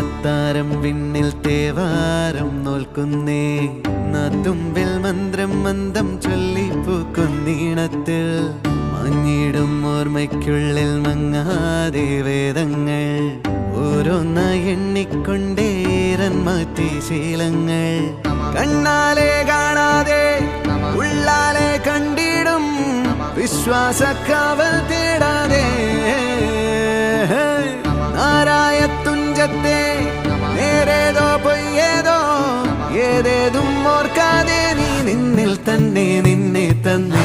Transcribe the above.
അത്താരം വിണ്ണിൽ തേവാരം നോൽക്കുന്നേ നാത്തുമ്പിൽ മന്ത്രം മന്ദം ചൊല്ലിപ്പൂക്കുന്നീണത്തിൽ മങ്ങിടും ഓർമ്മയ്ക്കുള്ളിൽ മങ്ങാതെ വേദങ്ങൾ ഓരോന്നായി എണ്ണിക്കൊണ്ടേരൻ മാറ്റി ശീലങ്ങൾ കണ്ണാലെ കാണാതെ ഉള്ളാലെ കണ്ടിടും വിശ്വാസക്കാവൽ തേടാതെ നാരായ തുഞ്ചത്തെ നേരേതോ പൊയ്യേതോ ഏതേതും ഓർക്കാതെ നീ നിന്നിൽ തന്നെ നിന്നെ തന്നെ